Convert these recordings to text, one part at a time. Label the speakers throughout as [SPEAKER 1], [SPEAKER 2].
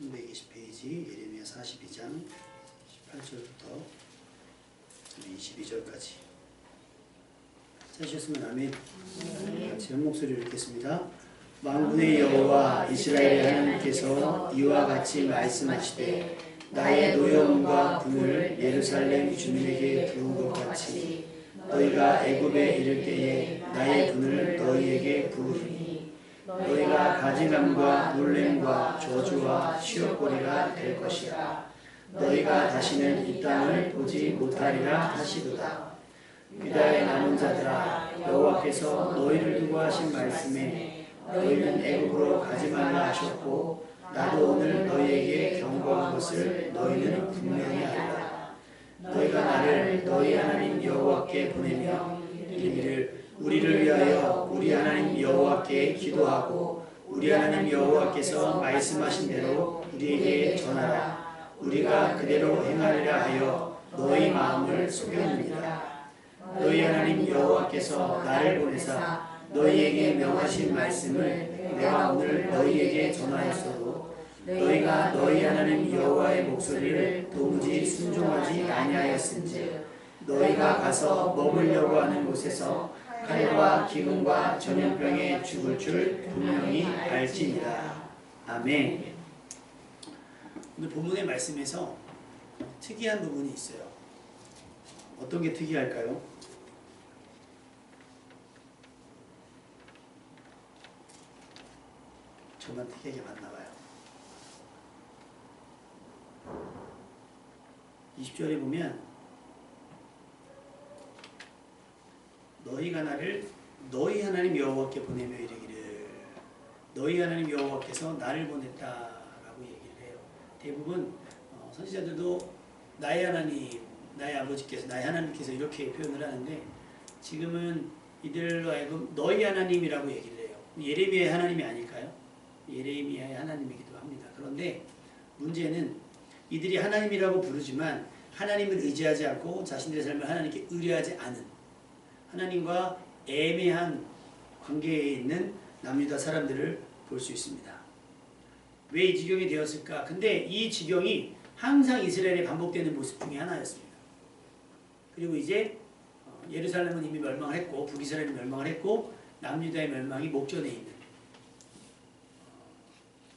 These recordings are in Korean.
[SPEAKER 1] 320페이지 예레미야 42장 18절부터 22절까지 찾으셨으면 아멘. 같이 한 목소리로 읽겠습니다. 만군의 여호와 이스라엘의 하나님께서 이와 같이 말씀하시되 나의 노여움과 분을 예루살렘 주민에게 부은 것 같이 너희가 애굽에 이를 때에 나의 분을 너희에게 부으리니 너희가 가증함과 놀램과 저주와 시옷거리가 될 것이라. 너희가 다시는 이 땅을 보지 못하리라 하시도다. 유다의 남은 자들아, 여호와께서 너희를 두고 하신 말씀에 너희는 애굽으로 가지 말라 하셨고 나도 오늘 너희에게 경고한 것을 너희는 분명히 알라. 너희가 나를 너희 하나님 여호와께 보내며 이르기를 우리를 위하여 우리 하나님 여호와께 기도하고 우리 하나님 여호와께서 말씀하신 대로 우리에게 전하라. 우리가 그대로 행하리라 하여 너희 마음을 속였느니라. 너희 하나님 여호와께서 나를 보내사 너희에게 명하신 말씀을 내가 오늘 너희에게 전하였어도 너희가 너희 하나님 여호와의 목소리를 도무지 순종하지 아니하였은즉 너희가 가서 머물려고 하는 곳에서 칼과 기근과 전염병에 죽을 줄 분명히 알지니라. 아멘. 오늘 본문의 말씀에서 특이한 부분이 있어요. 어떤 게 특이할까요? 저만 특이하게 봤나봐요. 20절에 보면 너희가 나를 너희 하나님 여호와께 보내며 이르기를 너희 하나님 여호와께서 나를 보냈다라고 얘기를 해요. 대부분 선지자들도 나의 하나님, 나의 아버지께서, 나의 하나님께서 이렇게 표현을 하는데 지금은 이들로 하여금 너희 하나님이라고 얘기를 해요. 예레미야의 하나님이 아닐까요? 예레미야의 하나님이기도 합니다. 그런데 문제는 이들이 하나님이라고 부르지만 하나님을 의지하지 않고 자신들의 삶을 하나님께 의뢰하지 않은 하나님과 애매한 관계에 있는 남유다 사람들을 볼 수 있습니다. 왜 이 지경이 되었을까? 근데 이 지경이 항상 이스라엘에 반복되는 모습 중에 하나였습니다. 그리고 이제 예루살렘은 이미 멸망을 했고 북이스라엘은 멸망을 했고 남유다의 멸망이 목전에 있는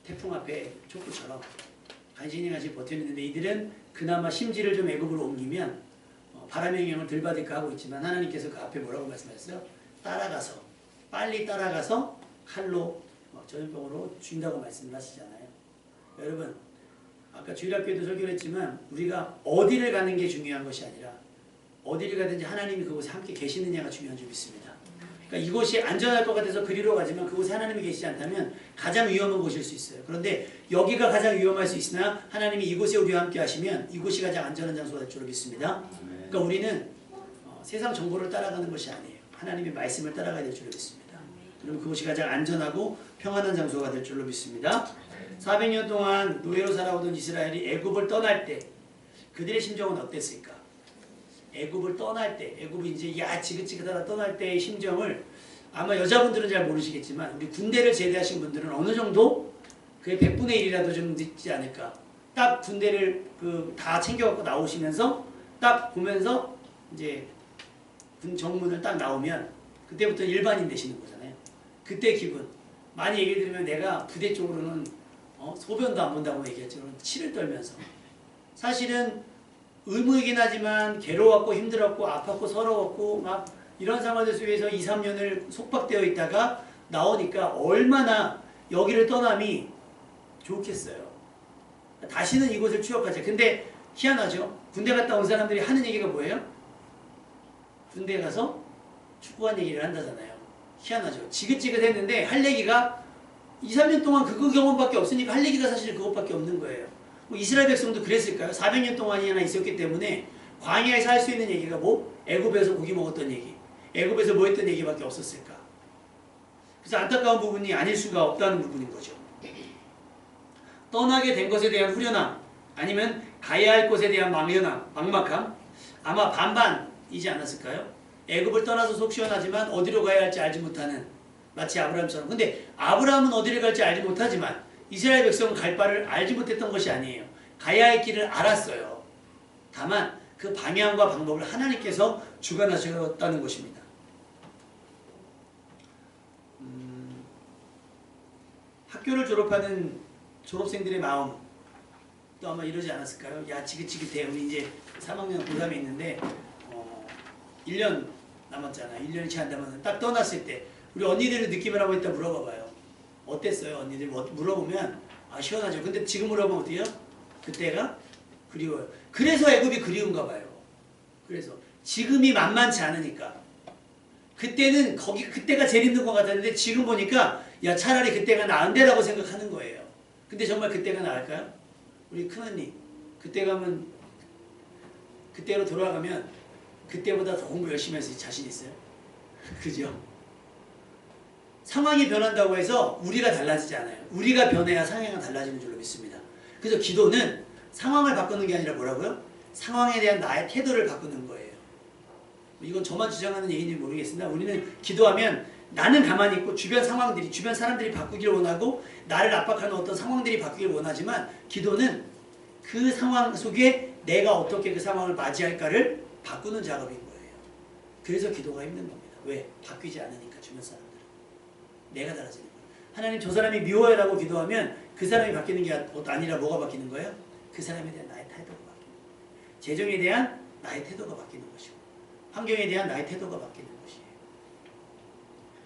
[SPEAKER 1] 태풍 앞에 촛불처럼 간신히 버텨냈는데 이들은 그나마 심지를 좀 애굽으로 옮기면 바람의 영향을 덜 받을까 하고 있지만 하나님께서 그 앞에 뭐라고 말씀하셨어요? 따라가서 빨리 따라가서 칼로 전염병으로 죽인다고 말씀을 하시잖아요. 여러분 아까 주일학교에도 설교를 했지만 우리가 어디를 가는 게 중요한 것이 아니라 어디를 가든지 하나님이 그곳에 함께 계시느냐가 중요한 줄 믿습니다. 그러니까 이곳이 안전할 것 같아서 그리로 가지만 그곳에 하나님이 계시지 않다면 가장 위험한 곳일 수 있어요. 그런데 여기가 가장 위험할 수 있으나 하나님이 이곳에 우리와 함께 하시면 이곳이 가장 안전한 장소가 될 줄로 믿습니다. 그러니까 우리는 세상 정보를 따라가는 것이 아니에요. 하나님의 말씀을 따라가야 될 줄로 믿습니다. 그럼 그것이 가장 안전하고 평안한 장소가 될 줄로 믿습니다. 400년 동안 노예로 살아오던 이스라엘이 애굽을 떠날 때 그들의 심정은 어땠을까? 애굽을 떠날 때, 애굽이 이제 지긋지긋하다 떠날 때의 심정을 아마 여자분들은 잘 모르시겠지만 우리 군대를 제대하신 분들은 어느 정도 그의 100분의 1이라도 좀 늦지 않을까. 딱 군대를 다 챙겨갖고 나오시면서 딱 보면서 이제 군 정문을 딱 나오면 그때부터 일반인 되시는 거잖아요. 그때 기분. 많이 얘기 들으면 내가 부대 쪽으로는 소변도 안 본다고 얘기했지만 치를 떨면서 사실은 의무이긴 하지만 괴로웠고 힘들었고 아팠고 서러웠고 막 이런 상황들 속에서 2, 3년을 속박되어 있다가 나오니까 얼마나 여기를 떠남이 좋겠어요. 다시는 이곳을 추억하자. 근데 희한하죠. 군대 갔다 온 사람들이 하는 얘기가 뭐예요? 군대 가서 축구한 얘기를 한다잖아요. 희한하죠. 지긋지긋했는데 할 얘기가 2, 3년 동안 그 경험밖에 없으니까 할 얘기가 사실 그것밖에 없는 거예요. 이스라엘 백성도 그랬을까요? 400년 동안이나 있었기 때문에 광야에서 할 수 있는 얘기가 뭐? 애굽에서 고기 먹었던 얘기, 애굽에서 뭐 했던 얘기밖에 없었을까? 그래서 안타까운 부분이 아닐 수가 없다는 부분인 거죠. 떠나게 된 것에 대한 후련함 아니면 가야 할 곳에 대한 막막함 아마 반반이지 않았을까요? 애굽을 떠나서 속 시원하지만 어디로 가야 할지 알지 못하는 마치 아브라함처럼. 근데 아브라함은 어디를 갈지 알지 못하지만 이스라엘 백성은 갈 바를 알지 못했던 것이 아니에요. 가야 할 길을 알았어요. 다만 그 방향과 방법을 하나님께서 주관하셨다는 것입니다. 학교를 졸업하는 졸업생들의 마음 또 아마 이러지 않았을까요? 야 지긋지긋해. 우리 이제 3학년 고3에 있는데 1년 남았잖아. 1년이 채 안 남았는데 딱 떠났을 때 우리 언니들의 느낌을 한번 이따 물어봐봐요. 어땠어요? 언니들 물어보면 아 시원하죠. 근데 지금 물어보면 어때요? 그때가 그리워요. 그래서 애굽이 그리운가 봐요. 그래서 지금이 만만치 않으니까 그때는 그때가 제일 힘든 것 같았는데 지금 보니까 야 차라리 그때가 나은데라고 생각하는 거예요. 근데 정말 그때가 나을까요? 우리 큰언니 그때 가면 그때로 돌아가면 그때보다 더 공부 열심히 할 수 자신 있어요? 그죠? 상황이 변한다고 해서 우리가 달라지지 않아요. 우리가 변해야 상황이 달라지는 줄로 믿습니다. 그래서 기도는 상황을 바꾸는 게 아니라 뭐라고요? 상황에 대한 나의 태도를 바꾸는 거예요. 이건 저만 주장하는 얘기인지 모르겠습니다. 우리는 기도하면 나는 가만히 있고 주변 사람들이 바꾸기를 원하고 나를 압박하는 어떤 상황들이 바뀌기를 원하지만 기도는 그 상황 속에 내가 어떻게 그 상황을 맞이할까를 바꾸는 작업인 거예요. 그래서 기도가 힘든 겁니다. 왜? 바뀌지 않으니까 주변 사람들은. 내가 달라지는 거예요. 하나님 저 사람이 미워요라고 기도하면 그 사람이 바뀌는 게 아니라 뭐가 바뀌는 거예요? 그 사람에 대한 나의 태도가 바뀌는 거예요. 재정에 대한 나의 태도가 바뀌는 것이고 환경에 대한 나의 태도가 바뀌는 것이에요.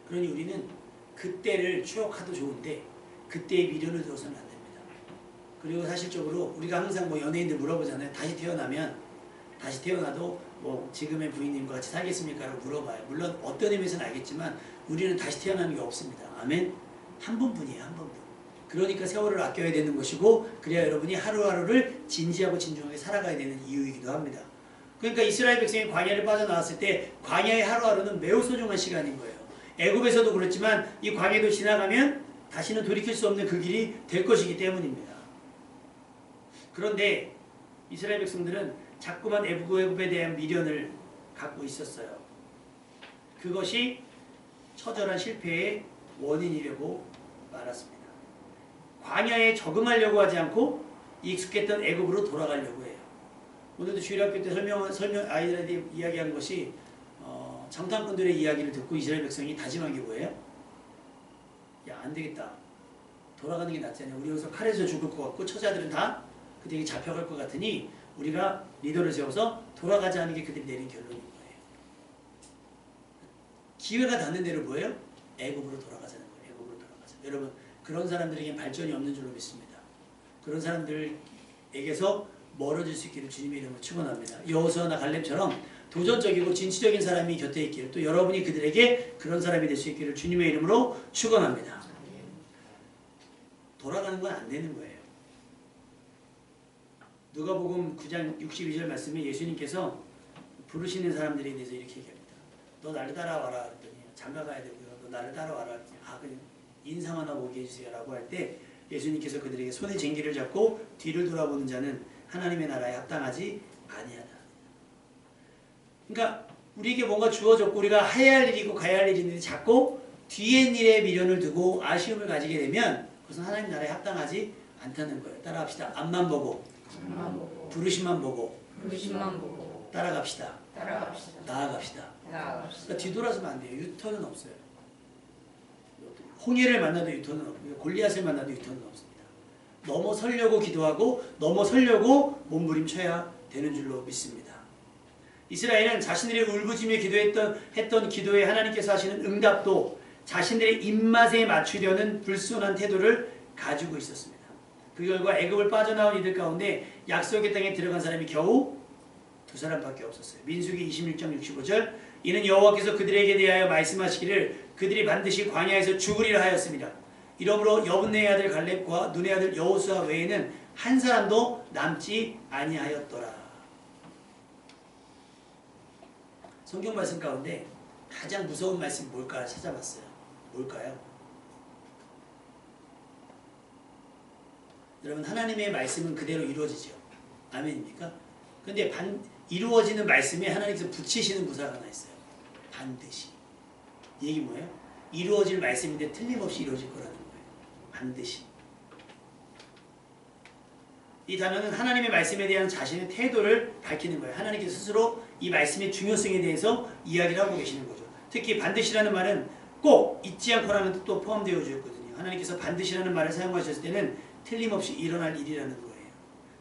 [SPEAKER 1] 그러니 우리는 그때를 추억하도 좋은데 그때의 미련을 두어서는 안 됩니다. 그리고 사실적으로 우리가 항상 뭐 연예인들 물어보잖아요. 다시 태어나도 뭐 지금의 부인님과 같이 살겠습니까? 라고 물어봐요. 물론 어떤 의미에서는 알겠지만 우리는 다시 태어나는 게 없습니다. 아멘? 한 번뿐이에요. 한 번뿐. 그러니까 세월을 아껴야 되는 것이고 그래야 여러분이 하루하루를 진지하고 진중하게 살아가야 되는 이유이기도 합니다. 그러니까 이스라엘 백성이 광야를 빠져나왔을 때 광야의 하루하루는 매우 소중한 시간인 거예요. 애굽에서도 그렇지만 이 광야도 지나가면 다시는 돌이킬 수 없는 그 길이 될 것이기 때문입니다. 그런데 이스라엘 백성들은 자꾸만 애굽에 대한 미련을 갖고 있었어요. 그것이 처절한 실패의 원인이라고 말았습니다. 광야에 적응하려고 하지 않고 익숙했던 애굽으로 돌아가려고 해요. 오늘도 주일학교 때 아이들한테 이야기한 것이 정탐꾼들의 이야기를 듣고 이스라엘 백성이 다짐한 게 뭐예요? 야 안되겠다. 돌아가는 게 낫지 않냐. 우리 여기서 칼에서 죽을 것 같고 처자들은 다 그들에게 잡혀갈 것 같으니 우리가 리더를 세워서 돌아가자 하는 게 그들이 내린 결론인 거예요. 기회가 닿는 대로 뭐예요? 애굽으로 돌아가자는 거예요. 애굽으로 돌아가자. 여러분 그런 사람들에겐 발전이 없는 줄로 믿습니다. 그런 사람들에게서 멀어질 수 있기를 주님의 이름으로 축원합니다. 여호수아나 갈렙처럼 도전적이고 진취적인 사람이 곁에 있기를 또 여러분이 그들에게 그런 사람이 될 수 있기를 주님의 이름으로 축원합니다. 돌아가는 건 안 되는 거예요. 누가복음 9장 62절 말씀에 예수님께서 부르시는 사람들에 대해서 이렇게 얘기합니다. 너 나를 따라와라 그랬더니 장가가야 되고요. 너 나를 따라와라 그랬더니 그냥 인상 하나 보게 해주세요 라고 할 때 예수님께서 그들에게 손의 쟁기를 잡고 뒤를 돌아보는 자는 하나님의 나라에 합당하지 아니하다. 그러니까 우리에게 뭔가 주어졌고 우리가 해야 할 일이고 가야 할 일이 있는데 자꾸 뒤에 일에 미련을 두고 아쉬움을 가지게 되면 그것은 하나님 나라에 합당하지 않다는 거예요. 따라합시다. 앞만 보고 부르심만 보고 따라갑시다. 나아갑시다. 그러니까 뒤돌아서면 안 돼요. 유턴은 없어요. 홍해를 만나도 유턴은 없고요. 골리앗을 만나도 유턴은 없습니다. 넘어서려고 기도하고 넘어서려고 몸부림쳐야 되는 줄로 믿습니다. 이스라엘은 자신들이 울부짖으며 했던 기도에 하나님께서 하시는 응답도 자신들의 입맛에 맞추려는 불순한 태도를 가지고 있었습니다. 그 결과 애굽을 빠져나온 이들 가운데 약속의 땅에 들어간 사람이 겨우 2사람밖에 없었어요. 민수기 26장 65절 이는 여호와께서 그들에게 대하여 말씀하시기를 그들이 반드시 광야에서 죽으리라 하였습니다. 이러므로 여분네의 아들 갈렙과 눈의 아들 여호수아 외에는 한 사람도 남지 아니하였더라. 성경 말씀 가운데 가장 무서운 말씀이 뭘까 찾아봤어요. 뭘까요? 여러분 하나님의 말씀은 그대로 이루어지죠. 아멘입니까? 그런데 이루어지는 말씀에 하나님께서 붙이시는 구사가 하나 있어요. 반드시. 이 얘기 뭐예요? 이루어질 말씀인데 틀림없이 이루어질 거라는 거예요. 반드시. 이 단어는 하나님의 말씀에 대한 자신의 태도를 밝히는 거예요. 하나님께서 스스로 이 말씀의 중요성에 대해서 이야기를 하고 계시는 거죠. 특히 반드시라는 말은 꼭 잊지 않고라는 뜻도 포함되어 있거든요. 하나님께서 반드시라는 말을 사용하셨을 때는 틀림없이 일어날 일이라는 거예요.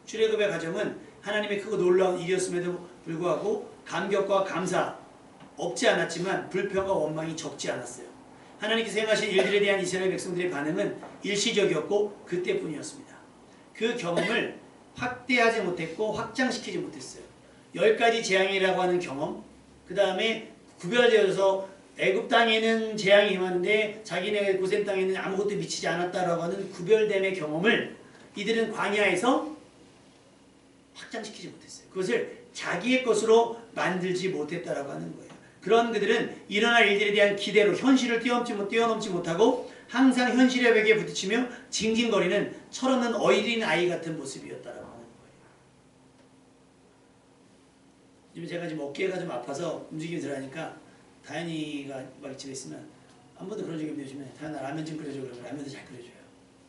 [SPEAKER 1] 출애굽의 과정은 하나님의 크고 놀라운 일이었음에도 불구하고 감격과 감사 없지 않았지만 불평과 원망이 적지 않았어요. 하나님께서 행하신 일들에 대한 이스라엘 백성들의 반응은 일시적이었고 그때뿐이었습니다. 그 경험을 확대하지 못했고 확장시키지 못했어요. 10가지 재앙이라고 하는 경험, 그 다음에 구별되어서 애굽 땅에는 재앙이 임하는데 자기네 고센 땅에는 아무것도 미치지 않았다라고 하는 구별됨의 경험을 이들은 광야에서 확장시키지 못했어요. 그것을 자기의 것으로 만들지 못했다라고 하는 거예요. 그런 그들은 일어날 일들에 대한 기대로 현실을 뛰어넘지 못하고 항상 현실의 벽에 부딪히며 징징거리는 철없는 어린 아이 같은 모습이었다라고 하는 거예요. 지금 제가 지금 어깨가 좀 아파서 움직임이 들어가니까 다현이가 막 집에 있으면 한 번도 그런 적이 없는데 다현아 라면 좀 끓여줘 그러면 라면도 잘 끓여줘요.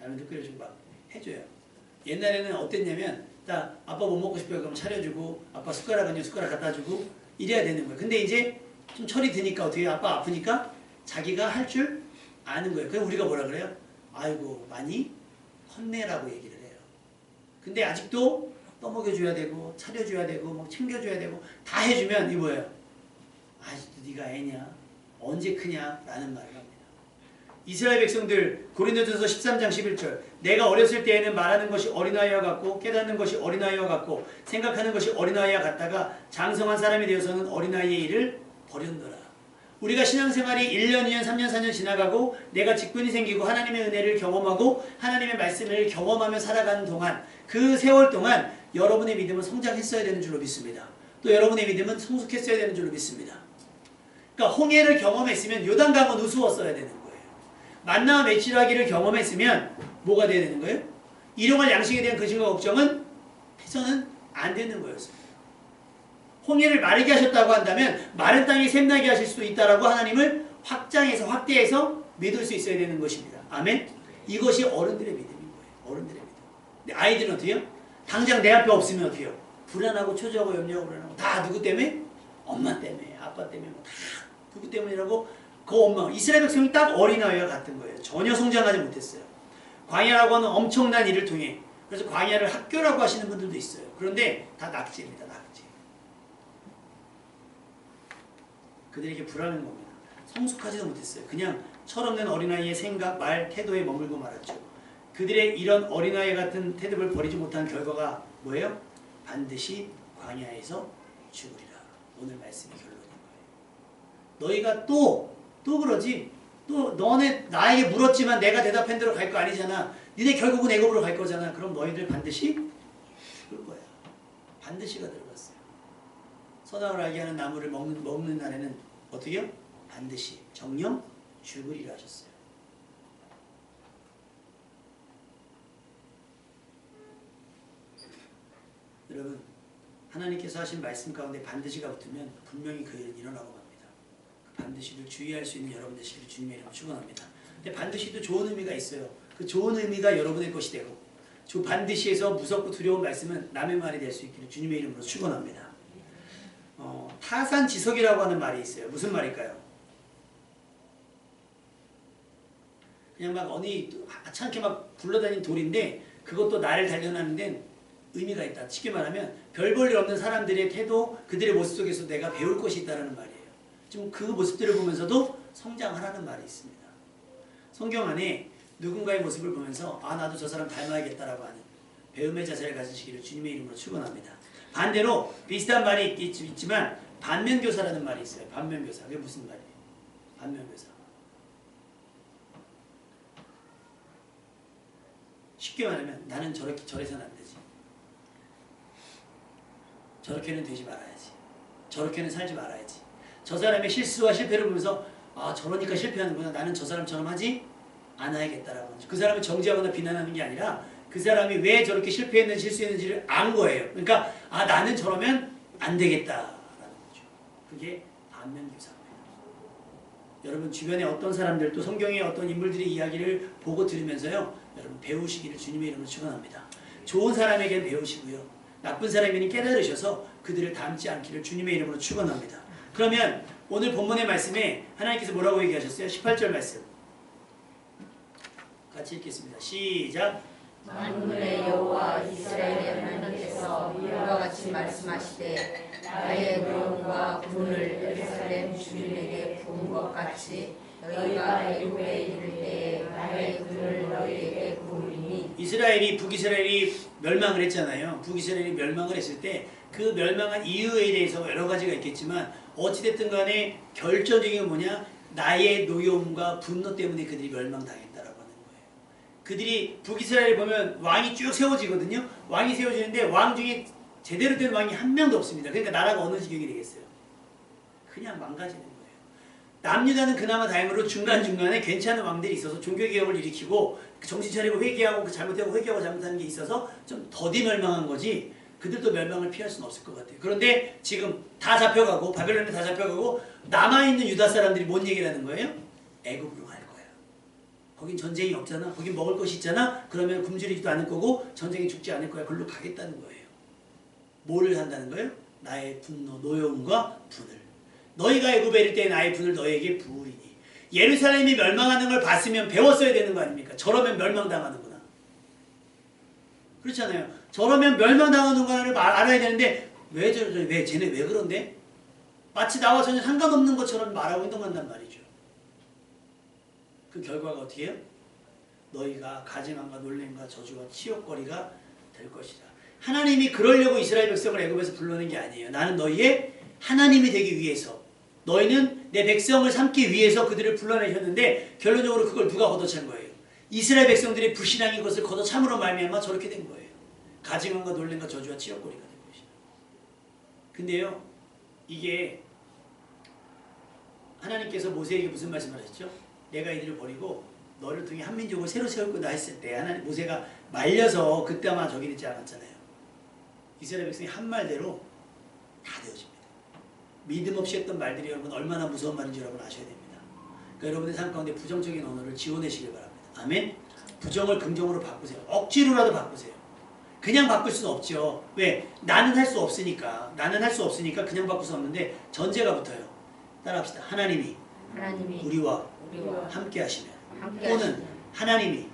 [SPEAKER 1] 라면도 끓여주고 막 해줘요. 옛날에는 어땠냐면 딱 아빠 뭐 먹고 싶어요 그럼 차려주고 아빠 숟가락은요 숟가락 갖다 주고 이래야 되는 거예요. 근데 이제 좀 철이 드니까 어떻게 아빠 아프니까 자기가 할 줄 아는 거예요. 그래서 우리가 뭐라 그래요? 아이고 많이 혼내라고 얘기를 해요. 근데 아직도 떠먹여줘야 되고 차려줘야 되고 뭐 챙겨줘야 되고 다 해주면 이 뭐예요? 아직도 네가 애냐? 언제 크냐? 라는 말을 합니다. 이스라엘 백성들 고린도전서 13장 11절 내가 어렸을 때에는 말하는 것이 어린아이와 같고 깨닫는 것이 어린아이와 같고 생각하는 것이 어린아이와 같다가 장성한 사람이 되어서는 어린아이의 일을 버렸노라. 우리가 신앙생활이 1년, 2년, 3년, 4년 지나가고 내가 직분이 생기고 하나님의 은혜를 경험하고 하나님의 말씀을 경험하며 살아가는 동안 그 세월 동안 여러분의 믿음은 성장했어야 되는 줄로 믿습니다. 또 여러분의 믿음은 성숙했어야 되는 줄로 믿습니다. 그러니까 홍해를 경험했으면 요단강은 우스웠어야 되는 거예요. 만나와 매치라기를 경험했으면 뭐가 돼야 되는 거예요? 일용할 양식에 대한 근심과 걱정은 해서는 안 되는 거였어요. 홍해를 마르게 하셨다고 한다면 마른 땅이 샘나게 하실 수도 있다라고 하나님을 확장해서 확대해서 믿을 수 있어야 되는 것입니다. 아멘? 이것이 어른들의 믿음인 거예요. 어른들의 믿음. 근데 아이들은 어때요? 당장 내 앞에 없으면 어때요? 불안하고 초조하고 염려하고 불안하고 다 누구 때문에? 엄마 때문에 아빠 때문에 다 누구 때문이라고 그 엄마 이스라엘 백성이 딱 어린아이와 같은 거예요. 전혀 성장하지 못했어요. 광야라고 하는 엄청난 일을 통해 그래서 광야를 학교라고 하시는 분들도 있어요. 그런데 다 낙지입니다. 낙지. 그들에게 불안한 겁니다. 성숙하지도 못했어요. 그냥 철없는 어린아이의 생각, 말, 태도에 머물고 말았죠. 그들의 이런 어린아이 같은 태도를 버리지 못한 결과가 뭐예요? 반드시 광야에서 죽으리라. 오늘 말씀의 결론인 거예요. 너희가 또 그러지? 또 너네 나에게 물었지만 내가 대답한 대로 갈 거 아니잖아. 니네 결국은 애굽으로 갈 거잖아. 그럼 너희들 반드시 죽을 거야. 반드시가 들어갔어요. 선악을 알게 하는 나무를 먹는 날에는 어떻게요? 반드시 정령 죽으리라 하셨어요. 여러분 하나님께서 하신 말씀 가운데 반드시가 붙으면 분명히 그 일은 일어나고 맙니다. 그 반드시를 주의할 수 있는 여러분 되시기를 주님의 이름으로 축원합니다. 근데 반드시도 좋은 의미가 있어요. 그 좋은 의미가 여러분의 것이 되고 반드시에서 무섭고 두려운 말씀은 남의 말이 될 수 있기를 주님의 이름으로 축원합니다. 타산지석이라고 하는 말이 있어요. 무슨 말일까요? 그냥 막 어디 하찮게 막 굴러다니는 돌인데 그것도 나를 단련하는 데는 의미가 있다. 쉽게 말하면 별 볼 일 없는 사람들의 태도, 그들의 모습 속에서 내가 배울 것이 있다는 말이에요. 좀 그 모습들을 보면서도 성장하라는 말이 있습니다. 성경 안에 누군가의 모습을 보면서 아 나도 저 사람 닮아야겠다라고 하는 배움의 자세를 가지시기를 주님의 이름으로 축원합니다. 반대로 비슷한 말이 있지만 반면교사라는 말이 있어요. 반면교사. 그게 무슨 말이에요? 반면교사. 쉽게 말하면 나는 저래서는 안 되지. 저렇게는 되지 말아야지. 저렇게는 살지 말아야지. 저 사람의 실수와 실패를 보면서 아 저러니까 실패하는구나. 나는 저 사람처럼 하지 않아야겠다라고 하죠. 그 사람을 정죄하거나 비난하는 게 아니라 그 사람이 왜 저렇게 실패했는지 실수했는지를 안 거예요. 그러니까 아 나는 저러면 안 되겠다라는 거죠. 그게 반면교사입니다. 여러분 주변에 어떤 사람들 또 성경의 어떤 인물들의 이야기를 보고 들으면서요. 여러분 배우시기를 주님의 이름으로 축원합니다. 좋은 사람에게는 배우시고요. 나쁜 사람에게는 깨달으셔서 그들을 닮지 않기를 주님의 이름으로 축원합니다. 그러면 오늘 본문의 말씀에 하나님께서 뭐라고 얘기하셨어요? 18절 말씀 같이 읽겠습니다. 시작.
[SPEAKER 2] 만군의 여호와 이스라엘의 하나님께서 이와 같이 말씀하시되 나의 노여움과 분을 예루살렘 주민에게 부은 것 같이 너희가 애굽에 이를 때에 나의 분을 너희에게 부으리니.
[SPEAKER 1] 이스라엘이 북이스라엘이 멸망을 했잖아요. 북이스라엘이 멸망을 했을 때 그 멸망한 이유에 대해서 여러 가지가 있겠지만 어찌됐든 간에 결정적인 건 뭐냐? 나의 노여움과 분노 때문에 그들이 멸망당했다라고 하는 거예요. 그들이 북이스라엘에 보면 왕이 쭉 세워지거든요. 왕이 세워지는데 왕 중에 제대로 된 왕이 한 명도 없습니다. 그러니까 나라가 어느 지경이 되겠어요? 그냥 망가지는 거예요. 남유다는 그나마 다행으로 중간중간에 괜찮은 왕들이 있어서 종교개혁을 일으키고 정신 차리고 회개하고 잘못하고 회개하고 잘못하는 게 있어서 좀 더디 멸망한 거지 그들도 멸망을 피할 수는 없을 것 같아요. 그런데 지금 다 잡혀가고 바벨론에 다 잡혀가고 남아있는 유다 사람들이 뭔 얘기를 하는 거예요? 애굽으로 갈 거야. 거긴 전쟁이 없잖아. 거긴 먹을 것이 있잖아. 그러면 굶주리지도 않을 거고 전쟁에 죽지 않을 거야. 그걸로 가겠다는 거예요. 뭐를 한다는 거예요? 나의 분노, 노여움과 분을. 너희가 애굽에 이를 때 나의 분을 너희에게 부으리니. 예루살렘이 멸망하는 걸 봤으면 배웠어야 되는 거 아닙니까? 저러면 멸망당하는구나. 그렇잖아요. 저러면 멸망당하는 거를 알아야 되는데 왜 쟤네 왜 그런데? 마치 나와 전혀 상관없는 것처럼 말하고 행동한단 말이죠. 그 결과가 어떻게 해요? 너희가 가증함과 놀림과 저주와 치욕거리가 될 것이다. 하나님이 그러려고 이스라엘 백성을 애굽에서 불러낸 게 아니에요. 나는 너희의 하나님이 되기 위해서 너희는 내 백성을 삼기 위해서 그들을 불러내셨는데 결론적으로 그걸 누가 걷어찬 거예요? 이스라엘 백성들이 불신앙인 것을 걷어참으로 말미암아 저렇게 된 거예요. 가증함과 놀림과 저주와 치욕거리가 된 것이다. 근데요. 이게 하나님께서 모세에게 무슨 말씀을 하셨죠? 내가 이들을 버리고 너를 통해 한 민족을 새로 세울 거다 했을 때 하나님 모세가 말려서 그때 아마 저기 있지 않았잖아요. 이스라엘 백성이 한 말대로 다 되어집니다. 믿음 없이 했던 말들이 여러분 얼마나 무서운 말인지 여러분 아셔야 됩니다. 그러니까 여러분의 삶 가운데 부정적인 언어를 지워내시길 바랍니다. 아멘? 부정을 긍정으로 바꾸세요. 억지로라도 바꾸세요. 그냥 바꿀 수는 없죠. 왜? 나는 할 수 없으니까. 나는 할 수 없으니까 그냥 바꿀 수 없는데 전제가 붙어요. 따라합시다. 하나님이 우리와 함께 하시면 또는 하나님이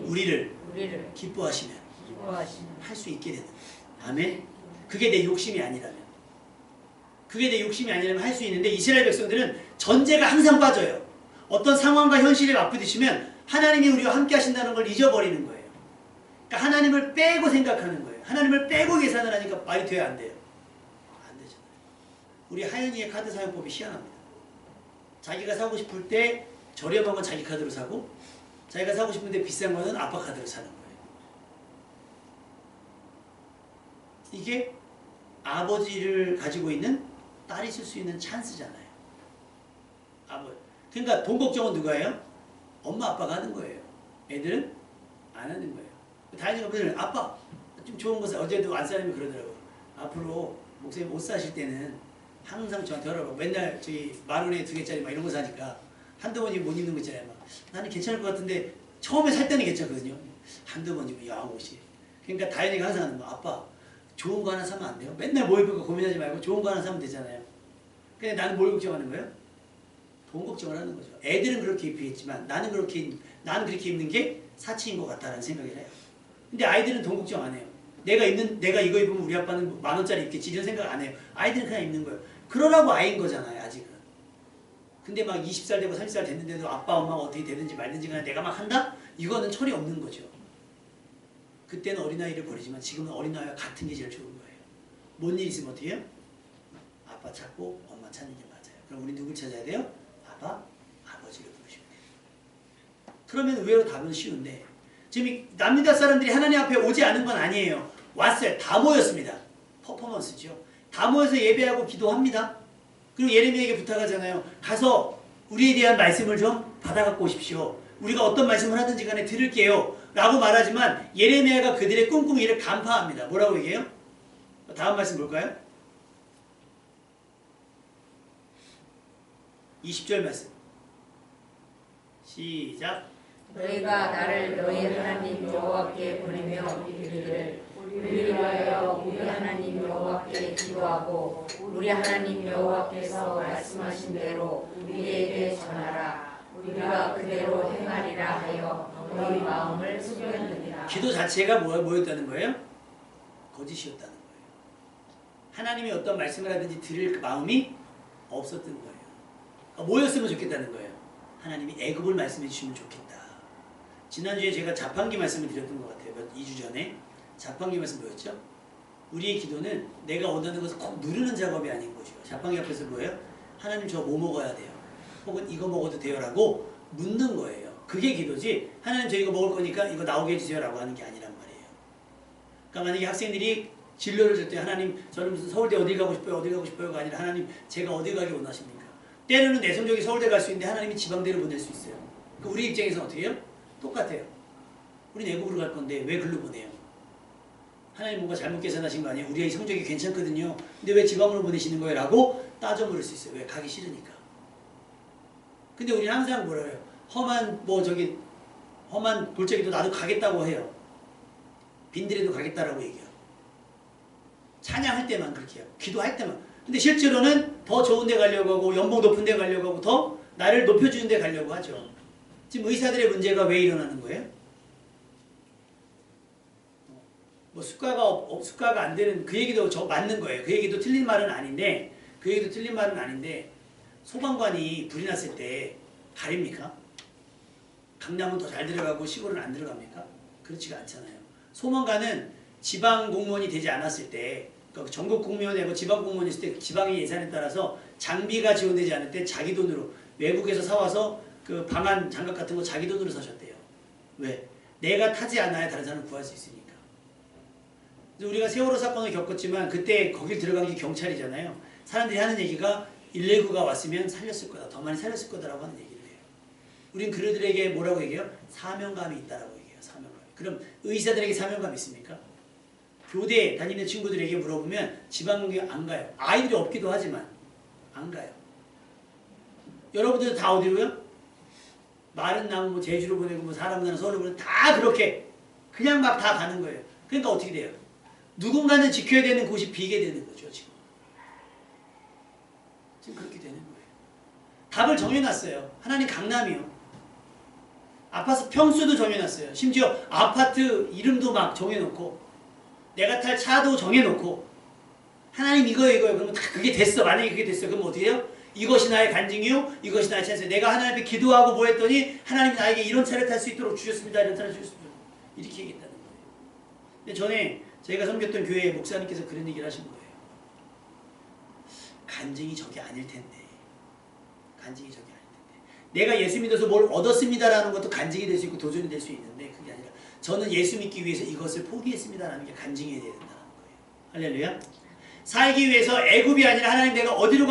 [SPEAKER 1] 우리를 기뻐하시면 할 수 있게 되는 거예요. 아멘? 그게 내 욕심이 아니라면 할 수 있는데 이스라엘 백성들은 전제가 항상 빠져요. 어떤 상황과 현실에 맞부딪히면 하나님이 우리와 함께 하신다는 걸 잊어버리는 거예요. 그러니까 하나님을 빼고 생각하는 거예요. 하나님을 빼고 계산을 하니까 말이 돼야 안 돼요. 안 되잖아요. 우리 하연이의 카드 사용법이 희한합니다. 자기가 사고 싶을 때 저렴한 건 자기 카드로 사고 자기가 사고 싶은데 비싼 거는 아빠 카드로 사는 거예요. 이게 아버지를 가지고 있는 딸이 쓸 수 있는 찬스잖아요. 그러니까 돈 걱정은 누가 해요? 엄마 아빠가 하는 거예요. 애들은 안 하는 거예요. 다행히 분들은 아빠 좀 좋은 거 사. 어제도 안사람이 그러더라고요. 앞으로 목사님 옷 사실 때는 항상 저한테 하라고 맨날 저기 10,000원에 2개짜리 막 이런 거 사니까 한두 번 입고 못 입는 거 있잖아요. 막. 나는 괜찮을 것 같은데 처음에 살 때는 괜찮거든요. 한두 번 입고 야한 옷이. 그러니까 다현이가 항상 하는 거 아빠 좋은 거 하나 사면 안 돼요? 맨날 뭐 입을까 고민하지 말고 좋은 거 하나 사면 되잖아요. 근데 나는 뭘 걱정하는 거예요? 돈 걱정을 하는 거죠. 애들은 그렇게 입히겠지만 나는 그렇게 입는 게 사치인 것 같다라는 생각을 해요. 근데 아이들은 돈 걱정 안 해요. 내가 이거 입으면 우리 아빠는 10,000원짜리 입겠지 이런 생각 안 해요. 아이들은 그냥 입는 거예요. 그러라고 아이인 거잖아요. 아직은. 근데 막 20살 되고 30살 됐는데도 아빠 엄마가 어떻게 되든지 말든지 간에 내가 막 한다? 이거는 철이 없는 거죠. 그때는 어린아이를 버리지만 지금은 어린아이와 같은 게 제일 좋은 거예요. 뭔 일 있으면 어떻게 해요? 아빠 찾고 엄마 찾는 게 맞아요. 그럼 우리 누굴 찾아야 돼요? 아빠, 아버지를 부르시면 돼요. 그러면 의외로 답은 쉬운데 지금 남유다 사람들이 하나님 앞에 오지 않은 건 아니에요. 왔어요. 다 모였습니다. 퍼포먼스죠. 다 모여서 예배하고 기도합니다. 그리고 예레미야에게 부탁하잖아요. 가서 우리에 대한 말씀을 좀 받아갖고 오십시오. 우리가 어떤 말씀을 하든지 간에 들을게요. 라고 말하지만 예레미야가 그들의 꿍꿍이를 간파합니다. 뭐라고 얘기해요? 다음 말씀 볼까요? 20절 말씀. 시작.
[SPEAKER 2] 너희가 나를 너희 하나님 여호와께 보내며 이르기를 우리를 위하여 우리 하나님 여호와께 기도하고 우리 하나님 여호와께서 말씀하신 대로 우리에게 전하라. 우리가 그대로 행하리라 하여 너희 마음을 숙였느니라.
[SPEAKER 1] 기도 자체가 뭐였다는 거예요? 거짓이었다는 거예요. 하나님이 어떤 말씀을 하든지 들을 그 마음이 없었던 거예요. 그러니까 뭐였으면 좋겠다는 거예요. 하나님이 애굽을 말씀해 주시면 좋겠다. 지난주에 제가 자판기 말씀을 드렸던 것 같아요. 2주 전에. 자판기 말씀 뭐였죠? 우리의 기도는 내가 원하는 것을 꼭 누르는 작업이 아닌 것이요. 자판기 앞에서 뭐예요? 하나님 저 뭐 먹어야 돼요? 혹은 이거 먹어도 돼요? 라고 묻는 거예요. 그게 기도지 하나님 저 이거 먹을 거니까 이거 나오게 해주세요 라고 하는 게 아니란 말이에요. 그러니까 만약에 학생들이 진로를 줄 때 하나님 저는 무슨 서울대 어디 가고 싶어요? 어디 가고 싶어요가 아니라 하나님 제가 어디 가기 원하십니까? 때로는 내 성적이 서울대 갈 수 있는데 하나님이 지방대로 보낼 수 있어요. 그러니까 우리 입장에서 어떻게 해요? 똑같아요. 우린 애국으로 갈 건데 왜 글로 보내요? 하나님 뭔가 잘못 계산하신 거 아니에요? 우리 아이 성적이 괜찮거든요. 근데 왜 지방으로 보내시는 거예요? 라고 따져 물을 수 있어요. 왜? 가기 싫으니까. 근데 우리는 항상 뭐라 해요? 험한 골짜기도 나도 가겠다고 해요. 빈들에도 가겠다라고 얘기해요. 찬양할 때만 그렇게 해요. 기도할 때만. 근데 실제로는 더 좋은 데 가려고 하고 연봉 높은 데 가려고 하고 더 나를 높여주는 데 가려고 하죠. 지금 의사들의 문제가 왜 일어나는 거예요? 뭐 수가가 안 되는 그 얘기도 맞는 거예요. 그 얘기도 틀린 말은 아닌데 소방관이 불이 났을 때 가립니까? 강남은 더 잘 들어가고 시골은 안 들어갑니까? 그렇지가 않잖아요. 소방관은 지방 공무원이 되지 않았을 때 그러니까 전국 공무원이고 지방 공무원이 있을 때 지방의 예산에 따라서 장비가 지원되지 않을 때 자기 돈으로 외국에서 사와서 그 방한 장갑 같은 거 자기 돈으로 사셨대요. 왜? 내가 타지 않아야 다른 사람을 구할 수 있으니까. 우리가 세월호 사건을 겪었지만 그때 거길 들어간 게 경찰이잖아요. 사람들이 하는 얘기가 119가 왔으면 살렸을 거다. 더 많이 살렸을 거다라고 하는 얘기를 해요. 우린 그들에게 뭐라고 얘기해요? 사명감이 있다라고 얘기해요. 사명감. 그럼 의사들에게 사명감이 있습니까? 교대 다니는 친구들에게 물어보면 지방공개 안 가요. 아이들이 없기도 하지만 안 가요. 여러분들 다 어디로요? 마른 나무 뭐 제주로 보내고 뭐 사람 나는 서울로 보내고 다 그렇게 그냥 막 다 가는 거예요. 그러니까 어떻게 돼요? 누군가는 지켜야 되는 곳이 비게 되는 거죠. 지금 그렇게 되는 거예요. 답을 정해놨어요. 하나님 강남이요. 아파트 평수도 정해놨어요. 심지어 아파트 이름도 막 정해놓고 내가 탈 차도 정해놓고 하나님 이거예요. 그러면 다 그게 됐어. 만약에 그게 됐어. 그럼 어떻게 해요? 이것이 나의 간증이요. 이것이 나의 찬스. 내가 하나님 앞에 기도하고 뭐 했더니 하나님이 나에게 이런 차를 탈 수 있도록 주셨습니다. 이런 차를 주셨습니다. 이렇게 얘기했다는 거예요. 근데 전에 저희가 섬겼던 교회 목사님께서 그런 얘기를 하신 거예요. 간증이 저게 아닐 텐데. 간증이 저게 아닐 텐데. 내가 예수 믿어서 뭘 얻었습니다라는 것도 간증이 될 수 있고 도전이 될 수 있는데 그게 아니라 저는 예수 믿기 위해서 이것을 포기했습니다라는 게 간증이 돼야 된다는 거예요. 할렐루야. 살기 위해서 애굽이 아니라 하나님 내가 어디로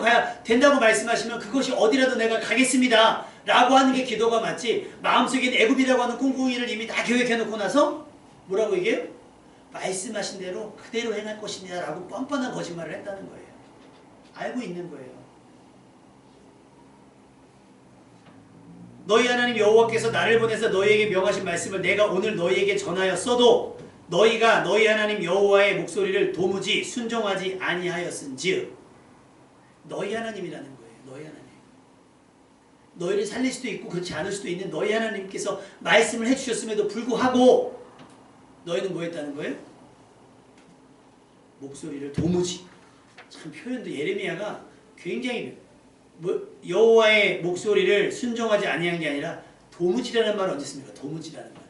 [SPEAKER 1] 가야 된다고 말씀하시면 그것이 어디라도 내가 가겠습니다 라고 하는 게 기도가 맞지 마음속에 애굽이라고 하는 꿍꿍이를 이미 다 계획해놓고 나서 뭐라고 얘기해요? 말씀하신 대로 그대로 행할 것입니다 라고 뻔뻔한 거짓말을 했다는 거예요. 알고 있는 거예요. 너희 하나님 여호와께서 나를 보내서 너희에게 명하신 말씀을 내가 오늘 너희에게 전하였어도 너희가 너희 하나님 여호와의 목소리를 도무지 순종하지 아니하였은즉 너희 하나님이라는 거예요. 너희 하나님. 너희를 살릴 수도 있고 그렇지 않을 수도 있는 너희 하나님께서 말씀을 해주셨음에도 불구하고 너희는 뭐 했다는 거예요? 목소리를 도무지. 참 표현도 예레미야가 굉장히 여호와의 목소리를 순종하지 아니한 게 아니라 도무지라는 말을 언제 씁니까? 도무지라는 말.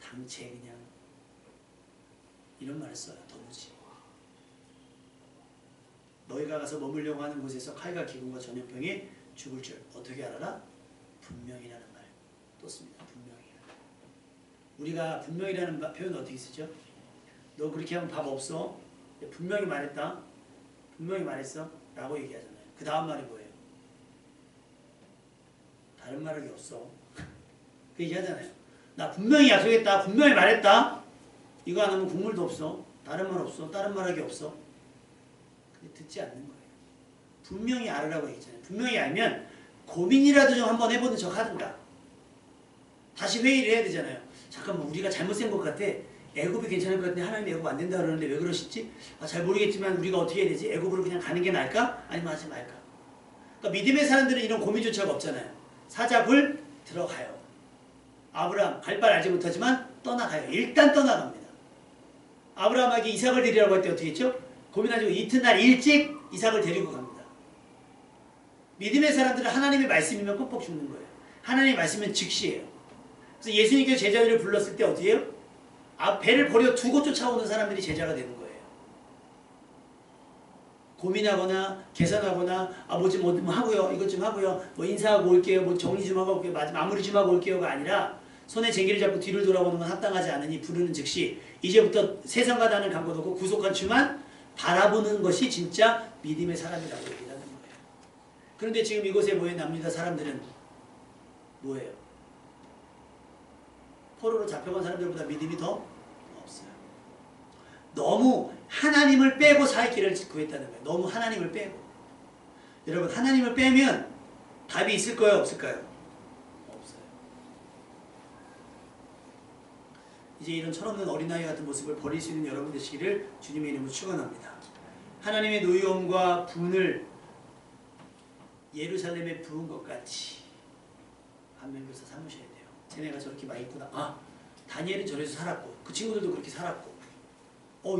[SPEAKER 1] 당체 그냥 이런 말을 써요. 도무지. 너희가 가서 머물려고 하는 곳에서 칼과 기근과 전염병에 죽을 줄 어떻게 알아라? 분명이라는 말 또 씁니다. 분명히. 우리가 분명이라는 표현은 어떻게 쓰죠? 너 그렇게 하면 밥 없어? 분명히 말했다. 분명히 말했어. 라고 얘기하잖아요. 그 다음 말이 뭐예요? 다른 말이 없어. 그 얘기하잖아요. 나 분명히 약속했다. 분명히 말했다. 이거 안 하면 국물도 없어. 다른 말 없어. 다른 말하기 없어. 근데 듣지 않는 거예요. 분명히 알으라고 얘기했잖아요. 분명히 알면 고민이라도 좀 한번 해보는 척 하든가. 다시 회의를 해야 되잖아요. 잠깐만 우리가 잘못된 것 같아. 애굽이 괜찮을 것 같은데 하나님 애굽 안 된다 그러는데 왜 그러시지? 잘 모르겠지만 우리가 어떻게 해야 되지? 애굽으로 그냥 가는 게 나을까? 아니면 하지 말까? 그러니까 믿음의 사람들은 이런 고민조차가 없잖아요. 사잡을 들어가요. 아브라함 갈 바 알지 못하지만 떠나가요. 일단 떠나갑니다. 아브라함에게 이삭을 데리라고 할 때 어떻게 했죠? 고민하지 고 이튿날 일찍 이삭을 데리고 갑니다. 믿음의 사람들은 하나님의 말씀이면 꼭 죽는 거예요. 하나님의 말씀은 즉시예요. 그래서 예수님께서 제자들을 불렀을 때 어떻게 해요? 배를 버려 두고 쫓아오는 사람들이 제자가 되는 거예요. 고민하거나 계산하거나 뭐 하고요. 이것 좀 하고요. 뭐 인사하고 올게요. 뭐 정리 좀 하고 올게요. 마무리 좀 하고 올게요가 아니라 손에 쟁기를 잡고 뒤를 돌아보는 건 합당하지 않으니 부르는 즉시 이제부터 세상과 나는 간곳없고 구속한 주만 바라보는 것이 진짜 믿음의 사람이라고 얘기하는 거예요. 그런데 지금 이곳에 모인 남유다 사람들은 뭐예요? 포로로 잡혀간 사람들보다 믿음이 더 없어요. 너무 하나님을 빼고 살 길을 구했다는 거예요. 너무 하나님을 빼고. 여러분 하나님을 빼면 답이 있을 거예요? 없을까요? 없어요. 이제 이런 철없는 어린아이 같은 모습을 버릴 수 있는 여러분 되시기를 주님의 이름으로 축원합니다. 하나님의 노여움과 분을 예루살렘에 부은 것 같이 반면교사 삼으셔야 돼요. 쟤네가 저렇게 막 있구나. 다니엘은 저래서 살았고 그 친구들도 그렇게 살았고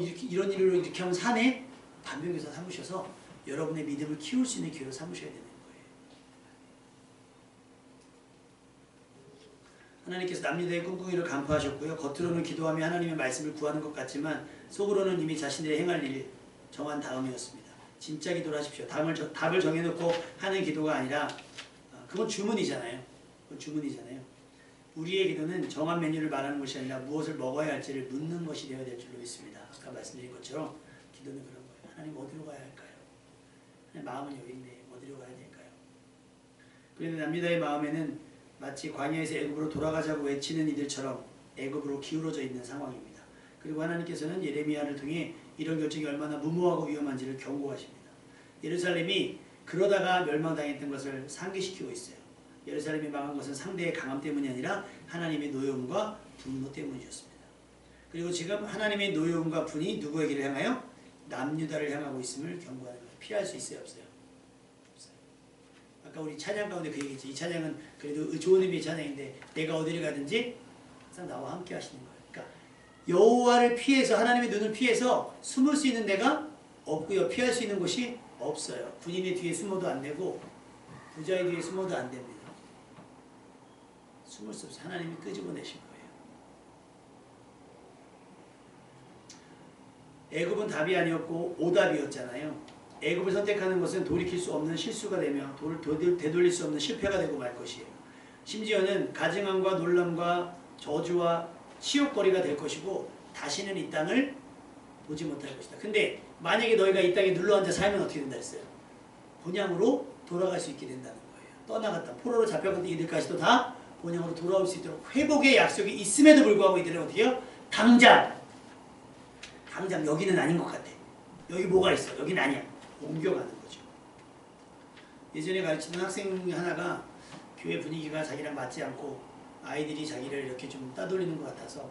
[SPEAKER 1] 이렇게 이런 일로 이렇게 하면 사네? 반면교사 삼으셔서 여러분의 믿음을 키울 수 있는 기회로 삼으셔야 되는 거예요. 하나님께서 남유다의 꿍꿍이를 간파하셨고요. 겉으로는 기도하며 하나님의 말씀을 구하는 것 같지만 속으로는 이미 자신들의 행할 일 정한 다음이었습니다. 진짜 기도를 하십시오. 답을 정해놓고 하는 기도가 아니라 그건 주문이잖아요. 그건 주문이잖아요. 우리의 기도는 정한 메뉴를 말하는 것이 아니라 무엇을 먹어야 할지를 묻는 것이 되어야 될 줄로 믿습니다. 아까 말씀드린 것처럼 기도는 그런 거예요. 하나님 어디로 가야 할까요? 하나님 마음은 여기인데 어디로 가야 될까요? 그런데 남유다의 마음에는 마치 광야에서 애굽으로 돌아가자고 외치는 이들처럼 애굽으로 기울어져 있는 상황입니다. 그리고 하나님께서는 예레미야를 통해 이런 결정이 얼마나 무모하고 위험한지를 경고하십니다. 예루살렘이 그러다가 멸망당했던 것을 상기시키고 있어요. 예루살렘이 망한 것은 상대의 강함 때문이 아니라 하나님의 노여움과 분노 때문이었습니다. 그리고 지금 하나님의 노여움과 분이 누구에게를 향하여? 남유다를 향하고 있음을 경고하는 거예요. 피할 수 있어요? 없어요? 없어요. 아까 우리 찬양 가운데 그 얘기했죠. 이 찬양은 그래도 좋은 의미의 찬양인데 내가 어디를 가든지 항상 나와 함께 하시는 거예요. 그러니까 여호와를 피해서 하나님의 눈을 피해서 숨을 수 있는 데가 없고요. 피할 수 있는 곳이 없어요. 군인의 뒤에 숨어도 안 되고 부자의 뒤에 숨어도 안 됩니다. 숨을 수 없어요. 하나님이 끄집어내신 거예요. 애굽은 답이 아니었고 오답이었잖아요. 애굽을 선택하는 것은 돌이킬 수 없는 실수가 되며 되돌릴 수 없는 실패가 되고 말 것이에요. 심지어는 가증함과 놀람과 저주와 치욕거리가 될 것이고 다시는 이 땅을 보지 못할 것이다. 근데 만약에 너희가 이 땅에 눌러앉아 살면 어떻게 된다 했어요? 본향으로 돌아갈 수 있게 된다는 거예요. 떠나갔다. 포로로 잡혀간 이들까지도 다 본향으로 돌아올 수 있도록 회복의 약속이 있음에도 불구하고 이들은 어떻게 해요? 당장 여기는 아닌 것 같아. 여기 뭐가 있어? 여기는 아니야. 옮겨가는 거죠. 예전에 가르치던 학생 하나가 교회 분위기가 자기랑 맞지 않고 아이들이 자기를 이렇게 좀 따돌리는 것 같아서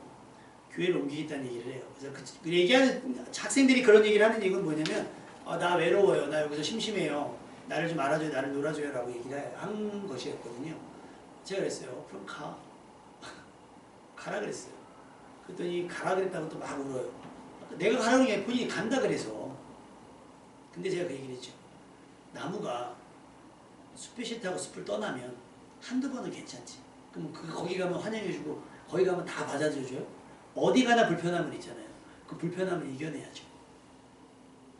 [SPEAKER 1] 교회를 옮기겠다는 얘기를 해요. 그래서 그 얘기하는 학생들이 그런 얘기를 하는 이유는 뭐냐면 나 외로워요. 나 여기서 심심해요. 나를 좀 알아줘요. 나를 놀아줘요. 라고 얘기를 한 것이었거든요. 제가 그랬어요. 그럼 가라 그랬어요. 그랬더니 가라 그랬다고 또 막 울어요. 내가 가라는 게 본인이 간다 그래서. 근데 제가 그 얘기를 했죠. 나무가 숲이 싫다고 숲을 떠나면 한두 번은 괜찮지. 그럼 거기 가면 환영해주고 거기 가면 다 받아줘줘요? 어디 가나 불편함은 있잖아요. 그 불편함을 이겨내야죠.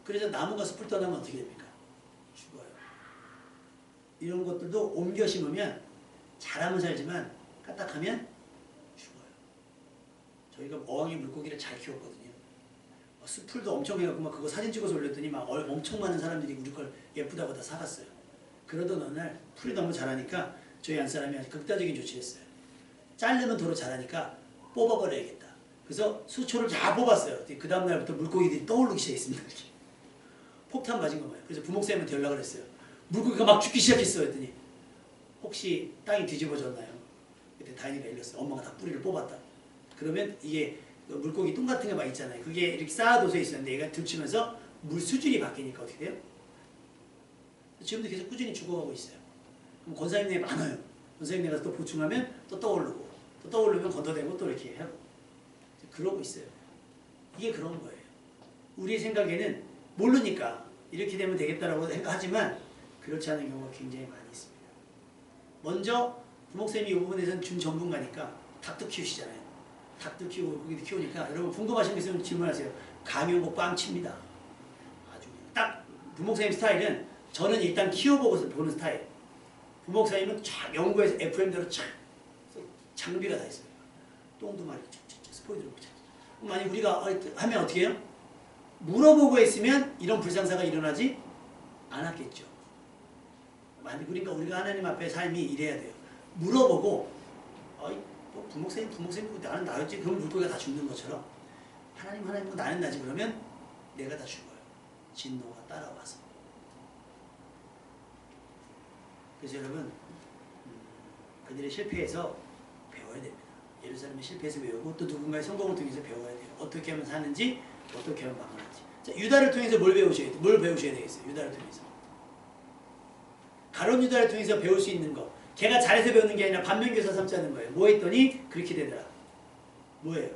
[SPEAKER 1] 그래서 나무가 숲을 떠나면 어떻게 됩니까? 죽어요. 이런 것들도 옮겨 심으면 잘하면 살지만 까딱하면 죽어요. 저희가 어항에 물고기를 잘 키웠거든요. 숲풀도 엄청 해갖고 막 그거 사진 찍어서 올렸더니 막 엄청 많은 사람들이 우리 걸 예쁘다고 다 사갔어요. 그러던 어느 날 풀이 너무 자라니까 저희 안사람이 아주 극단적인 조치를 했어요. 자르면 도로 자라니까 뽑아버려야겠다. 그래서 수초를 다 뽑았어요. 그 다음날부터 물고기들이 떠오르기 시작했습니다. 이렇게. 폭탄 맞은 거예요. 그래서 부목사님한테 연락을 했어요. 물고기가 막 죽기 시작했어요. 했더니 혹시 땅이 뒤집어졌나요? 그때 다인이가 일렀어요. 엄마가 다 뿌리를 뽑았다. 그러면 이게 물고기 똥 같은 게 막 있잖아요. 그게 이렇게 쌓아둬서 있었는데 얘가 들치면서 물 수준이 바뀌니까 어떻게 돼요? 지금도 계속 꾸준히 죽어가고 있어요. 그럼 권사님네 많아요. 권사님네 가서 또 보충하면 또 떠오르고 또 떠오르면 걷어대고 또 이렇게 하고 그러고 있어요. 이게 그런 거예요. 우리 생각에는 모르니까 이렇게 되면 되겠다라고 생각하지만 그렇지 않은 경우가 굉장히 많이 있습니다. 먼저 부목쌤이 이 부분에서는 준전문가니까 닭도 키우시잖아요. 닭도 키우고 고기도 키우니까 여러분 궁금하신 거 있으면 질문하세요. 강연고 꽝 칩니다. 아주 딱 부목사님 스타일은 저는 일단 키워보고서 보는 스타일. 부목사님은 쫙 연구해서 FM대로 쫙 장비가 다 있어요. 똥도 말이죠. 스포이드로 보자. 만약 우리가 하면 어떻게 해요? 물어보고 했으면 이런 불상사가 일어나지 않았겠죠. 그러니까 우리가 하나님 앞에 삶이 이래야 돼요. 물어보고 뭐 부목사님 나는 나였지. 그럼 물고기가 다 죽는 것처럼 하나님 나는 나지. 그러면 내가 다 죽어요. 진노가 따라와서. 그래서 여러분 그들의 실패에서 배워야 됩니다. 예루살렘의 실패에서 배우고 또 누군가의 성공을 통해서 배워야 돼요. 어떻게 하면 사는지 어떻게 하면 망하는지. 자, 유다를 통해서 뭘 배우셔야 되겠어요? 유다를 통해서. 가룟 유다를 통해서 배울 수 있는 거. 걔가 잘해서 배우는 게 아니라 반면교사 삼자는 거예요. 뭐 했더니 그렇게 되더라. 뭐예요?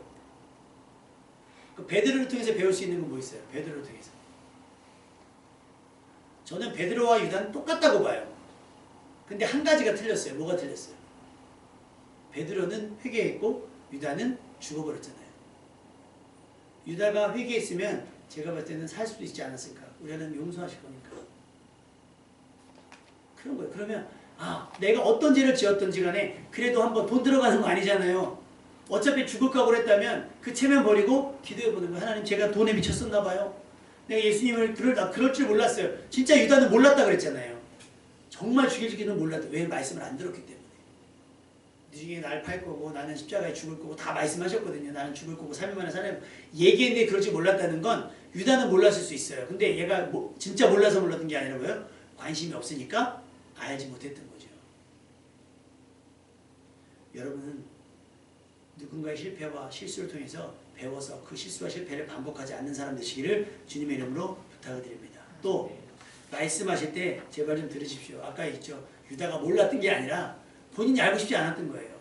[SPEAKER 1] 그 베드로를 통해서 배울 수 있는 건 뭐 있어요? 베드로를 통해서. 저는 베드로와 유다는 똑같다고 봐요. 근데 한 가지가 틀렸어요. 뭐가 틀렸어요? 베드로는 회개했고 유다는 죽어버렸잖아요. 유다가 회개했으면 제가 봤을 때는 살 수도 있지 않았을까. 우리는 용서하실 거니까. 그런 거예요. 그러면 내가 어떤 죄를 지었던지 간에 그래도 한번 돈 들어가는 거 아니잖아요. 어차피 죽을까 그랬다면 그 체면 버리고 기도해보는 거예요. 하나님 제가 돈에 미쳤었나 봐요. 내가 예수님을 그럴 줄 몰랐어요. 진짜 유다는 몰랐다 그랬잖아요. 정말 죽일지는 몰랐다. 왜? 말씀을 안 들었기 때문에. 네중에 날 팔 거고 나는 십자가에 죽을 거고 다 말씀하셨거든요. 나는 죽을 거고 3일 만에 살아요. 얘기했는데 그럴 줄 몰랐다는 건 유다는 몰랐을 수 있어요. 근데 얘가 진짜 몰라서 몰랐던 게 아니라 뭐예요? 관심이 없으니까 알지 못했던 거죠. 여러분은 누군가의 실패와 실수를 통해서 배워서 그 실수와 실패를 반복하지 않는 사람 되시기를 주님의 이름으로 부탁을 드립니다. 또 말씀하실 때 제발 좀 들으십시오. 아까 있죠. 유다가 몰랐던 게 아니라 본인이 알고 싶지 않았던 거예요.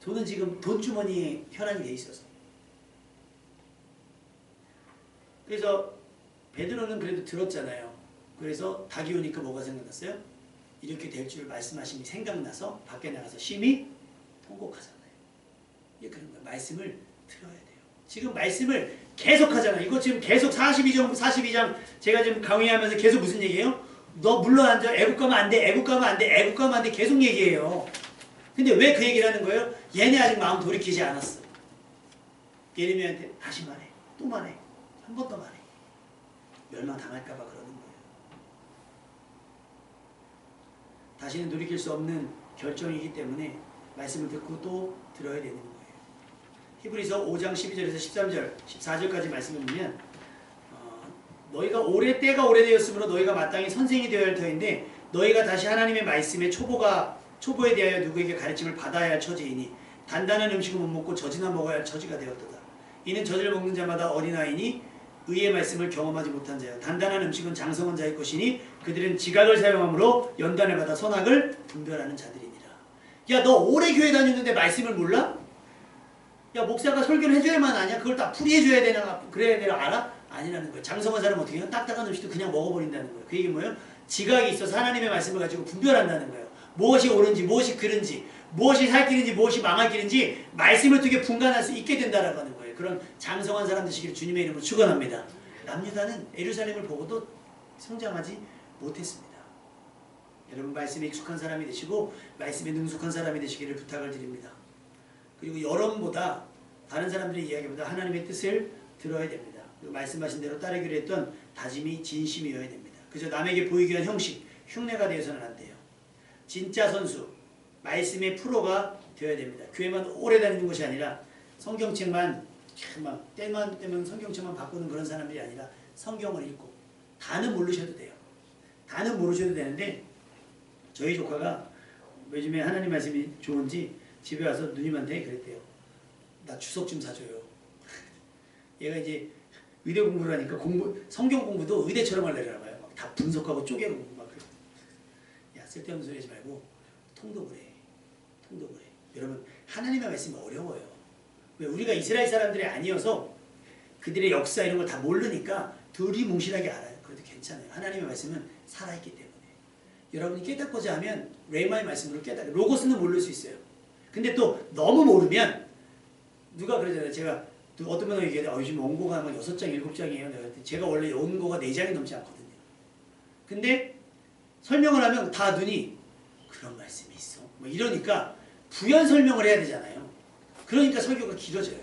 [SPEAKER 1] 저는 지금 돈주머니에 혈안이 돼 있어서. 그래서 베드로는 그래도 들었잖아요. 그래서 닭이 오니까 뭐가 생각났어요? 이렇게 될 줄 말씀하심이 생각나서 밖에 나가서 심히 통곡하잖아요. 이게 그런 거예요. 말씀을 들어야 돼요. 지금 말씀을 계속 하잖아요. 이거 지금 계속 42장 제가 지금 강의하면서 계속 무슨 얘기예요? 너 물러앉아. 애국 가면 안 돼. 애국 가면 안 돼. 애국 가면 안 돼. 계속 얘기해요. 근데 왜 그 얘기를 하는 거예요? 얘네 아직 마음 돌이키지 않았어. 예레미야한테 다시 말해. 또 말해. 한 번 더 말해. 멸망당할까 봐 그러는 거예요. 다시는 돌이킬 수 없는 결정이기 때문에 말씀을 듣고 또 들어야 되는 거예요. 히브리서 5장 12절에서 13절, 14절까지 말씀을 보면 너희가 때가 오래되었으므로 너희가 마땅히 선생이 되어야 할 터인데 너희가 다시 하나님의 말씀의 초보에 대하여 누구에게 가르침을 받아야 할 처지이니 단단한 음식을 못 먹고 젖이나 먹어야 할 처지가 되었도다. 이는 젖을 먹는 자마다 어린아이니 의의 말씀을 경험하지 못한 자요. 단단한 음식은 장성한 자의 것이니 그들은 지각을 사용함으로 연단을 받아 선악을 분별하는 자들이니라. 야, 너 오래 교회 다녔는데 말씀을 몰라? 야, 목사가 설교를 해줘야만 아냐? 그걸 다 풀이해줘야 되나? 그래야 내가 알아? 아니라는 거예요. 장성한 사람은 어떻게 해요? 딱딱한 음식도 그냥 먹어버린다는 거예요. 그 얘기 뭐예요? 지각이 있어서 하나님의 말씀을 가지고 분별한다는 거예요. 무엇이 옳은지, 무엇이 그른지, 무엇이 살 길인지, 무엇이 망할 길인지 말씀을 통해 분간할 수 있게 된다라고 하는 거예요. 그런 장성한 사람 되시기를 주님의 이름으로 축원합니다. 남유다는 예루살렘을 보고도 성장하지 못했습니다. 여러분 말씀에 익숙한 사람이 되시고 말씀에 능숙한 사람이 되시기를 부탁을 드립니다. 그리고 여론보다 다른 사람들의 이야기보다 하나님의 뜻을 들어야 됩니다. 그리고 말씀하신 대로 따르기로 했던 다짐이 진심이어야 됩니다. 그저 남에게 보이기 위한 형식, 흉내가 되어서는 안 돼요. 진짜 선수, 말씀의 프로가 되어야 됩니다. 교회만 오래 다니는 것이 아니라 성경책만 때만 되면 성경책만 바꾸는 그런 사람들이 아니라 성경을 읽고 다는 모르셔도 돼요. 다는 모르셔도 되는데 저희 조카가 요즘에 하나님 말씀이 좋은지 집에 와서 누님한테 그랬대요. 나 주석 좀 사줘요. 얘가 이제 의대 공부를 하니까 성경 공부도 의대처럼 하려나 봐요. 막 다 분석하고 쪼개고 막 그래. 야, 쓸데없는 소리 하지 말고 통독을 해. 통독을 해. 여러분, 하나님의 말씀이 어려워요. 왜? 우리가 이스라엘 사람들이 아니어서 그들의 역사 이런 걸 다 모르니까 두리뭉실하게 알아요. 그래도 괜찮아요. 하나님의 말씀은 살아있기 때문에. 여러분이 깨닫고자 하면 레마의 말씀으로 깨닫고, 로고스는 모를 수 있어요. 근데 또 너무 모르면, 누가 그러잖아요. 제가 어떤 분이 얘기해요. 요즘 원고가 막 6장, 7장이에요. 제가 원래 원고가 4장이 넘지 않거든요. 근데 설명을 하면 다 눈이 그런 말씀이 있어. 뭐 이러니까 부연 설명을 해야 되잖아요. 그러니까 설교가 길어져요.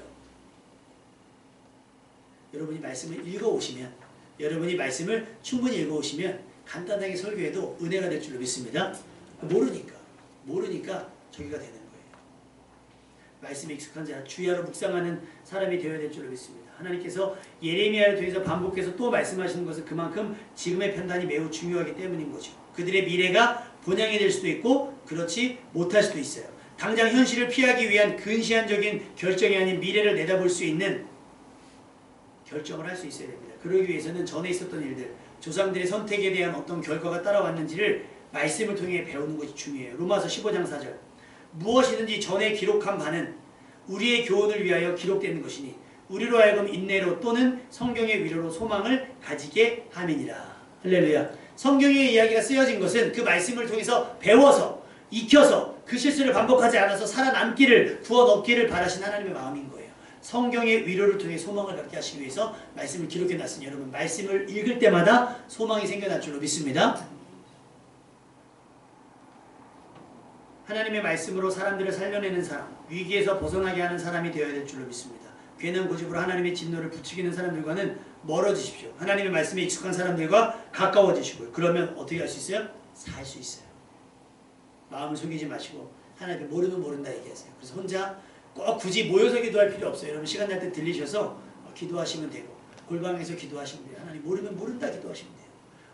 [SPEAKER 1] 여러분이 말씀을 읽어오시면, 여러분이 말씀을 충분히 읽어오시면 간단하게 설교해도 은혜가 될 줄로 믿습니다. 모르니까 저기가 되는 거예요. 말씀에 익숙한 자, 주야로 묵상하는 사람이 되어야 될 줄로 믿습니다. 하나님께서 예레미야를 통해서 반복해서 또 말씀하시는 것은 그만큼 지금의 판단이 매우 중요하기 때문인 거죠. 그들의 미래가 본향이 될 수도 있고 그렇지 못할 수도 있어요. 당장 현실을 피하기 위한 근시안적인 결정이 아닌 미래를 내다볼 수 있는 결정을 할 수 있어야 됩니다. 그러기 위해서는 전에 있었던 일들, 조상들의 선택에 대한 어떤 결과가 따라왔는지를 말씀을 통해 배우는 것이 중요해요. 로마서 15장 4절. 무엇이든지 전에 기록한 바는 우리의 교훈을 위하여 기록되는 것이니 우리로 하여금 인내로 또는 성경의 위로로 소망을 가지게 함이니라. 할렐루야. 성경의 이야기가 쓰여진 것은 그 말씀을 통해서 배워서 익혀서 그 실수를 반복하지 않아서 살아남기를 구원 얻기를 바라신 하나님의 마음인 거예요. 성경의 위로를 통해 소망을 갖게 하시기 위해서 말씀을 기록해 놨으니 여러분 말씀을 읽을 때마다 소망이 생겨날 줄로 믿습니다. 하나님의 말씀으로 사람들을 살려내는 사람, 위기에서 벗어나게 하는 사람이 되어야 될 줄로 믿습니다. 괜한 고집으로 하나님의 진노를 부추기는 사람들과는 멀어지십시오. 하나님의 말씀에 익숙한 사람들과 가까워지시고요. 그러면 어떻게 할 수 있어요? 살 수 있어요. 마음을 속이지 마시고 하나님 모르면 모른다 얘기하세요. 그래서 혼자 꼭 굳이 모여서 기도할 필요 없어요. 여러분 시간 날 때 들리셔서 기도하시면 되고 골방에서 기도하시면 돼요. 하나님 모르면 모른다 기도하시면 돼요.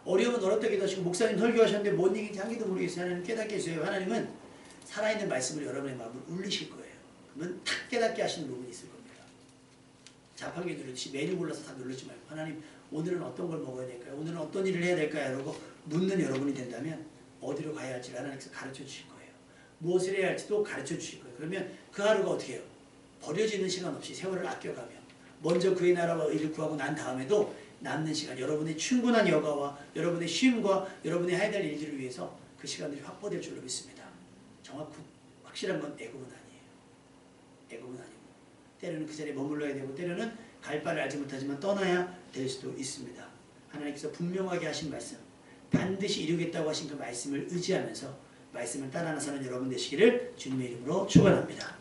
[SPEAKER 1] 어려우면 어렵다 기도하시고 목사님 설교하셨는데 뭔 얘기인지 한 개도 모르겠어요. 하나님 깨닫게 해주세요. 하나님은 살아있는 말씀을 여러분의 마음을 울리실 거예요. 그러면 탁 깨닫게 하시는 부분이 있을 겁니다. 자판기 누르듯이 메뉴 골라서 다 누르지 말고 하나님 오늘은 어떤 걸 먹어야 될까요? 오늘은 어떤 일을 해야 될까요? 라고 묻는 여러분이 된다면 어디로 가야 할지를 하나님께서 가르쳐 주실 거예요. 무엇을 해야 할지도 가르쳐 주실 거예요. 그러면 그 하루가 어떻게 해요? 버려지는 시간 없이 세월을 아껴가며 먼저 그의 나라와 의를 구하고 난 다음에도 남는 시간 여러분의 충분한 여가와 여러분의 쉼과 여러분의 해야 될 일들을 위해서 그 시간들이 확보될 줄로 믿습니다. 정확히 확실한 건 애굽은 아니에요. 애굽은 아니고 때로는 그 자리에 머물러야 되고 때로는 갈 바를 알지 못하지만 떠나야 될 수도 있습니다. 하나님께서 분명하게 하신 말씀 반드시 이루겠다고 하신 그 말씀을 의지하면서 말씀을 따라가는 사람 여러분 되시기를 주님의 이름으로 축원합니다.